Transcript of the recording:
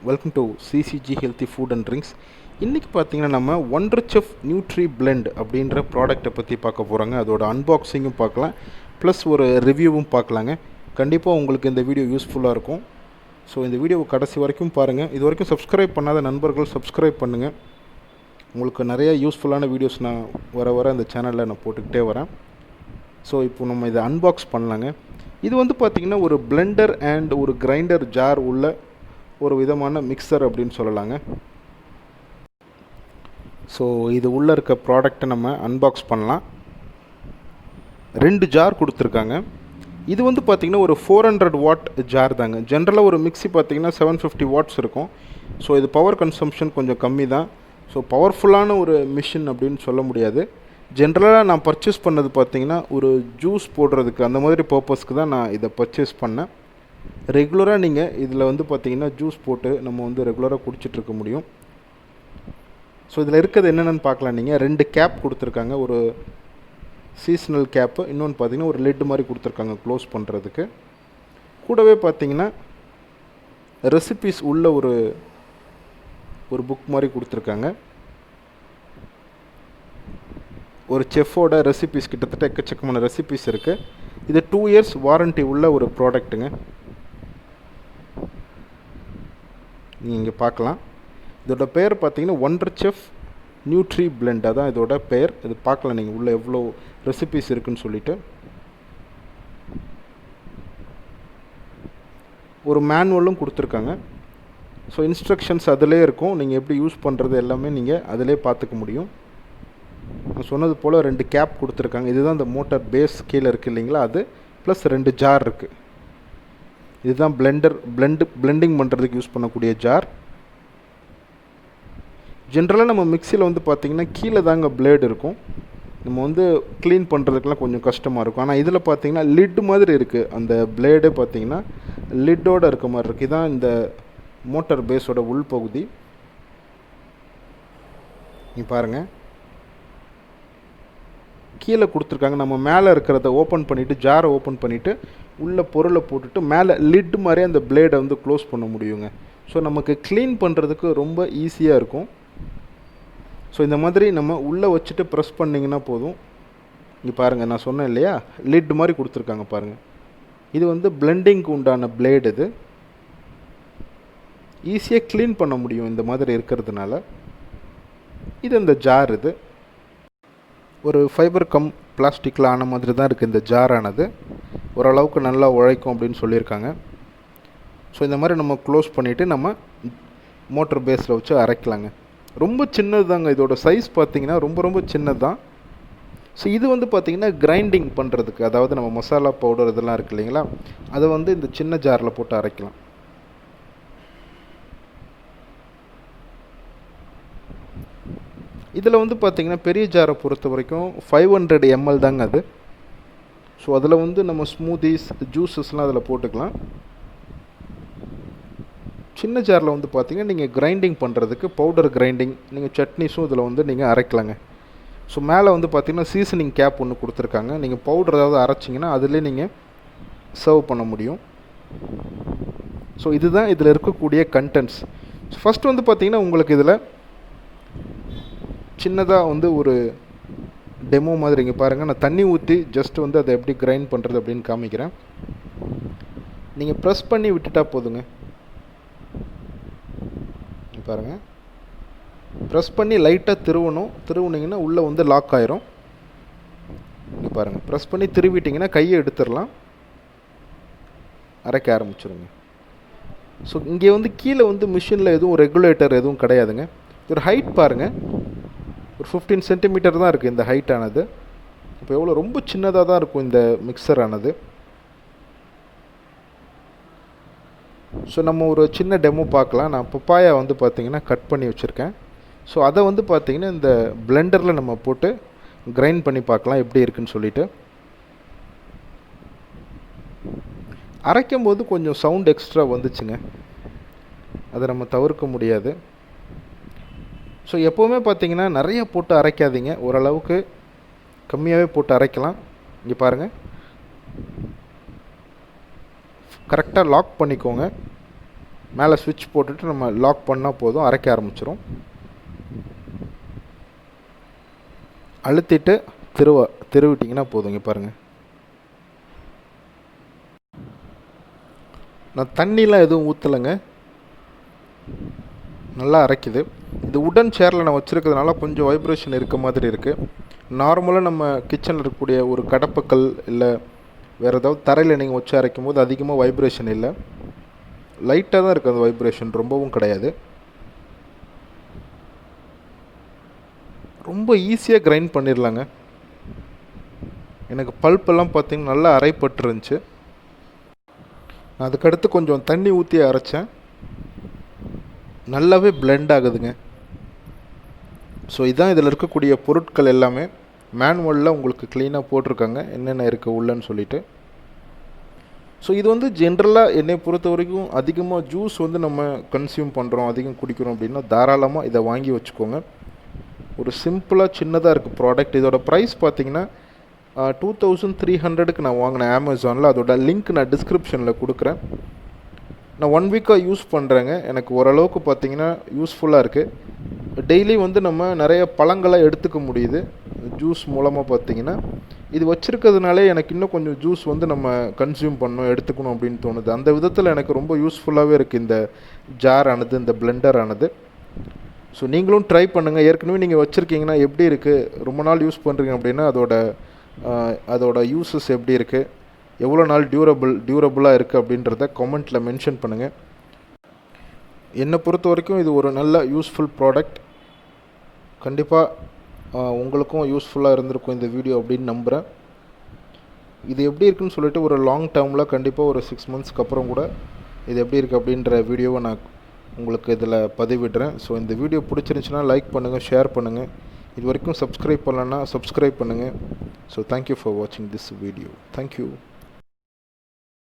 Welcome to CCG healthy food and drinks. இன்றைக்கி பார்த்தீங்கன்னா நம்ம Wonderchef Nutri Blend அப்படின்ற ப்ராடக்ட்டை பற்றி பார்க்க போகிறோங்க. அதோட அன்பாக்சிங்கும் பார்க்கலாம், ப்ளஸ் ஒரு ரிவ்யூவும் பார்க்கலாங்க. கண்டிப்பாக உங்களுக்கு இந்த வீடியோ யூஸ்ஃபுல்லாக இருக்கும். ஸோ இந்த வீடியோவை கடைசி வரைக்கும் பாருங்கள். இது வரைக்கும் சப்ஸ்கிரைப் பண்ணாத நண்பர்கள் சப்ஸ்கிரைப் பண்ணுங்கள். உங்களுக்கு நிறைய யூஸ்ஃபுல்லான வீடியோஸ் நான் வர இந்த சேனலில் நான் போட்டுக்கிட்டே வரேன். ஸோ இப்போ நம்ம இதை அன்பாக்ஸ் பண்ணலாங்க. இது வந்து பார்த்திங்கன்னா ஒரு பிளெண்டர் அண்ட் ஒரு கிரைண்டர் ஜார் உள்ள ஒரு விதமான மிக்சர் அப்படின்னு சொல்லலாங்க. ஸோ இது உள்ளே இருக்க ப்ராடக்டை நம்ம அன்பாக்ஸ் பண்ணலாம். 2 ஜார் கொடுத்துருக்காங்க. இது வந்து பார்த்திங்கன்னா ஒரு 400 வாட் ஜார் தாங்க. ஜென்ரலாக ஒரு மிக்ஸி பார்த்திங்கன்னா 750 வாட்ஸ் இருக்கும். ஸோ இது பவர் கன்சம்ஷன் கொஞ்சம் கம்மி தான். ஸோ பவர்ஃபுல்லான ஒரு மிஷின் அப்படின்னு சொல்ல முடியாது. ஜென்ரலாக நான் பர்ச்சேஸ் பண்ணது பார்த்திங்கன்னா ஒரு ஜூஸ் போடுறதுக்கு அந்த மாதிரி பர்பஸ்க்கு தான் நான் இதை பர்ச்சேஸ் பண்ணேன். ரெகுலராக நீங்கள் இதில் வந்து பார்த்திங்கன்னா ஜூஸ் போட்டு நம்ம வந்து ரெகுலராக குடிச்சிட்ருக்க முடியும். ஸோ இதில் இருக்கிறது என்னென்னு பார்க்கலாம். நீங்கள் 2 கேப் கொடுத்துருக்காங்க. ஒரு சீசனல் கேப்பு, இன்னொன்று பார்த்திங்கன்னா ஒரு லிட் மாதிரி கொடுத்துருக்காங்க க்ளோஸ் பண்ணுறதுக்கு. கூடவே பார்த்திங்கன்னா ரெசிபீஸ் உள்ள ஒரு புக் மாதிரி கொடுத்துருக்காங்க. ஒரு செஃப்போட ரெசிபீஸ் கிட்டத்தட்ட எக்கச்சக்கமான ரெசிபீஸ் இருக்குது. இது 2 இயர்ஸ் வாரண்ட்டி உள்ள ஒரு ப்ராடக்ட்டுங்க. நீங்கள் இங்கே பார்க்கலாம். இதோட பேர் பார்த்தீங்கன்னா Wonderchef Nutri Blend, அதான் இதோட பேர். இது பார்க்கலாம் நீங்கள் உள்ளே எவ்வளோ ரெசிபீஸ் இருக்குதுன்னு சொல்லிட்டு. ஒரு மேனுவலும் கொடுத்துருக்காங்க. ஸோ இன்ஸ்ட்ரக்ஷன்ஸ் அதிலே இருக்கும். நீங்கள் எப்படி யூஸ் பண்ணுறது எல்லாமே நீங்கள் அதிலே பார்த்துக்க முடியும். நான் சொன்னது போல் 2 கேப் கொடுத்துருக்காங்க. இதுதான் இந்த மோட்டார் பேஸ் கீழே இருக்குது இல்லைங்களா, அது ப்ளஸ் 2 ஜார் இருக்குது. இதுதான் பிளெண்டிங் பண்ணுறதுக்கு யூஸ் பண்ணக்கூடிய ஜார். ஜென்ரலாக நம்ம மிக்சியில் வந்து பார்த்திங்கன்னா கீழே தாங்க பிளேடு இருக்கும். நம்ம வந்து க்ளீன் பண்ணுறதுக்கெலாம் கொஞ்சம் கஷ்டமாக இருக்கும். ஆனால் இதில் பார்த்திங்கன்னா லிட் மாதிரி இருக்குது. அந்த பிளேடே பார்த்திங்கன்னா லிட்டோடு இருக்க மாதிரி இருக்குது. இதுதான் இந்த மோட்டார் பேஸோட உள்பகுதி. நீ பாருங்கள், கீழே கொடுத்துருக்காங்க. நம்ம மேலே இருக்கிறத ஓப்பன் பண்ணிவிட்டு, ஜாரை ஓப்பன் பண்ணிவிட்டு உள்ள பொருளை போட்டுட்டு மேலே லிட் மாதிரி அந்த பிளேடை வந்து க்ளோஸ் பண்ண முடியுங்க. ஸோ நமக்கு க்ளீன் பண்ணுறதுக்கு ரொம்ப ஈஸியாக இருக்கும். ஸோ இந்த மாதிரி நம்ம உள்ளே வச்சுட்டு ப்ரெஸ் பண்ணிங்கன்னா போதும். இங்கே பாருங்கள், நான் சொன்னேன் இல்லையா, லிட் மாதிரி கொடுத்துருக்காங்க பாருங்கள். இது வந்து பிளெண்டிங்க்கு உண்டான பிளேடு. இது ஈஸியாக க்ளீன் பண்ண முடியும் இந்த மாதிரி இருக்கிறதுனால. இது இந்த ஜார், இது ஒரு ஃபைபர் கம் பிளாஸ்டிக்கில் ஆன மாதிரி தான் இருக்குது இந்த ஜாரானது. ஓரளவுக்கு நல்லா உழைக்கும் அப்படின்னு சொல்லியிருக்காங்க. ஸோ இந்த மாதிரி நம்ம க்ளோஸ் பண்ணிவிட்டு நம்ம மோட்டர் பேஸில் வச்சு அரைக்கலாங்க. ரொம்ப சின்னது தாங்க. இதோட சைஸ் பார்த்திங்கன்னா ரொம்ப சின்னது தான். ஸோ இது வந்து பார்த்திங்கன்னா கிரைண்டிங் பண்ணுறதுக்கு, அதாவது நம்ம மசாலா பவுடர் இதெல்லாம் இருக்குது இல்லைங்களா, அதை வந்து இந்த சின்ன ஜாரில் போட்டு அரைக்கலாம். இதில் வந்து பார்த்திங்கன்னா பெரிய ஜாரை பொறுத்த வரைக்கும் 500 ml தாங்க அது. ஸோ அதில் வந்து நம்ம ஸ்மூதிஸ், ஜூஸஸ்லாம் அதில் போட்டுக்கலாம். சின்ன ஜாரில் வந்து பார்த்திங்கன்னா நீங்கள் கிரைண்டிங் பண்ணுறதுக்கு, பவுடர் கிரைண்டிங், நீங்கள் சட்னிஸும் இதில் வந்து நீங்கள் அரைக்கலாங்க. ஸோ மேலே வந்து பார்த்திங்கன்னா சீசனிங் கேப் ஒன்று கொடுத்துருக்காங்க. நீங்கள் பவுடர் ஏதாவது அரைச்சிங்கன்னா அதிலே நீங்கள் சர்வ் பண்ண முடியும். ஸோ இதுதான் இதில் இருக்கக்கூடிய கண்டென்ட்ஸ். ஃபஸ்ட் வந்து பார்த்திங்கன்னா உங்களுக்கு இதில் சின்னதாக வந்து ஒரு டெமோ மாதிரி இங்கே பாருங்கள். நான் தண்ணி ஊற்றி ஜஸ்ட் வந்து அதை எப்படி கிரைண்ட் பண்ணுறது அப்படின்னு காமிக்கிறேன். நீங்கள் ப்ரெஸ் பண்ணி விட்டுட்டா போதுங்க. பாருங்கள், ப்ரெஸ் பண்ணி லைட்டாக திருவுனிங்கன்னா உள்ளே வந்து லாக் ஆயிரும். இங்கே பாருங்கள், ப்ரெஸ் பண்ணி திருவிட்டிங்கன்னா கையை எடுத்துடலாம், அரைக்க ஆரம்பிச்சிருங்க. ஸோ இங்கே வந்து கீழே வந்து மிஷினில் எதுவும் ரெகுலேட்டர் எதுவும் கிடையாதுங்க. ஒரு ஹைட் பாருங்கள், ஒரு 15 சென்டிமீட்டர் தான் இருக்குது இந்த ஹைட் ஆனது. இப்போ எவ்வளோ ரொம்ப சின்னதாக தான் இருக்கும் இந்த மிக்சர் ஆனது. ஸோ நம்ம ஒரு சின்ன டெமோ பார்க்கலாம். நான் பப்பாயா வந்து பார்த்திங்கன்னா கட் பண்ணி வச்சுருக்கேன். ஸோ அதை வந்து பார்த்திங்கன்னா இந்த பிளெண்டரில் நம்ம போட்டு கிரைண்ட் பண்ணி பார்க்கலாம் எப்படி இருக்குன்னு சொல்லிட்டு. அரைக்கும் போது கொஞ்சம் சவுண்ட் எக்ஸ்ட்ரா வந்துச்சுங்க, அதை நம்ம தவிர்க்க முடியாது. ஸோ எப்போவுமே பார்த்திங்கன்னா நிறைய போட்டு அரைக்காதீங்க, ஓரளவுக்கு கம்மியாகவே போட்டு அரைக்கலாம். இங்கே பாருங்கள், கரெக்டாக லாக் பண்ணிக்கோங்க. மேலே ஸ்விட்ச் போட்டுட்டு நம்ம லாக் பண்ணால் போதும், அரைக்க ஆரம்பிச்சிடும். அழுத்திட்டு திருவிட்டிங்கன்னா போதுங்க. பாருங்கள், நான் தண்ணிலாம் எதுவும் ஊற்றலைங்க, நல்லா அரைக்குது. இது உடன் சேரில் நான் வச்சுருக்கிறதுனால கொஞ்சம் வைப்ரேஷன் இருக்க மாதிரி இருக்குது. நார்மலாக நம்ம கிச்சனில் இருக்கக்கூடிய ஒரு கடப்பக்கல் இல்லை வேறு ஏதாவது தரையில் நீங்கள் வச்சு அரைக்கும் போது அதிகமாக வைப்ரேஷன் இல்லை, லைட்டாக தான் இருக்குது அந்த வைப்ரேஷன், ரொம்பவும் கிடையாது. ரொம்ப ஈஸியாக கிரைண்ட் பண்ணிடலாங்க. எனக்கு பல்ப்பெல்லாம் பார்த்திங்கன்னா நல்லா அரைப்பட்டுருந்துச்சு. நான் அதுக்கடுத்து கொஞ்சம் தண்ணி ஊற்றி அரைச்சேன், நல்லாவே பிளெண்ட் ஆகுதுங்க. ஸோ இதுதான் இதில் இருக்கக்கூடிய பொருட்கள் எல்லாமே. மேனுவலில் உங்களுக்கு க்ளீனாக போட்டிருக்காங்க என்னென்ன இருக்குது உள்ளன்னு சொல்லிட்டு. ஸோ இது வந்து ஜென்ரலாக என்னை பொறுத்த வரைக்கும் அதிகமாக ஜூஸ் வந்து நம்ம கன்சியூம் பண்ணுறோம், அதிகம் குடிக்கிறோம் அப்படின்னா தாராளமாக இதை வாங்கி வச்சுக்கோங்க. ஒரு சிம்பிளாக சின்னதாக இருக்குது ப்ராடக்ட். இதோட ப்ரைஸ் பார்த்திங்கன்னா 2300க்கு நான் வாங்கினேன் அமேசானில். அதோட லிங்க் நான் டிஸ்கிரிப்ஷனில் கொடுக்குறேன். நான் 1 வீக்காக யூஸ் பண்ணுறேங்க. எனக்கு ஓரளவுக்கு பார்த்திங்கன்னா யூஸ்ஃபுல்லாக இருக்குது. டெய்லி வந்து நம்ம நிறைய பழங்களை எடுத்துக்க முடியுது ஜூஸ் மூலமாக. பார்த்திங்கன்னா இது வச்சுருக்கிறதுனாலே எனக்கு இன்னும் கொஞ்சம் ஜூஸ் வந்து நம்ம கன்சியூம் பண்ணணும், எடுத்துக்கணும் அப்படின்னு தோணுது. அந்த விதத்தில் எனக்கு ரொம்ப யூஸ்ஃபுல்லாகவே இருக்குது இந்த ஜார் ஆனது, இந்த பிளெண்டர் ஆனது. ஸோ நீங்களும் ட்ரை பண்ணுங்கள். ஏற்கனவே நீங்கள் வச்சுருக்கீங்கன்னா எப்படி இருக்குது, ரொம்ப நாள் யூஸ் பண்ணுறீங்க அப்படின்னா அதோட யூஸஸ் எப்படி இருக்குது, எவ்வளோ நாள் டியூரபுளாக இருக்குது அப்படின்றத கமெண்ட்டில் மென்ஷன் பண்ணுங்கள். என்னை பொறுத்த வரைக்கும் இது ஒரு நல்ல யூஸ்ஃபுல் ப்ராடக்ட். கண்டிப்பாக உங்களுக்கும் யூஸ்ஃபுல்லாக இருந்திருக்கும் இந்த வீடியோ அப்படின்னு நம்புகிறேன். இது எப்படி இருக்குன்னு சொல்லிட்டு ஒரு லாங் டேர்மில் கண்டிப்பாக ஒரு 6 மந்த்ஸ்க்கு அப்புறம் கூட இது எப்படி இருக்குது அப்படின்ற வீடியோவை நான் உங்களுக்கு இதில் பதிவிடுறேன். ஸோ இந்த வீடியோ பிடிச்சிருந்துச்சுன்னா லைக் பண்ணுங்கள், ஷேர் பண்ணுங்கள். இது வரைக்கும் சப்ஸ்கிரைப் பண்ணலன்னா சப்ஸ்கிரைப் பண்ணுங்கள். ஸோ தேங்க்யூ ஃபார் வாட்சிங் திஸ் வீடியோ. தேங்க்யூ.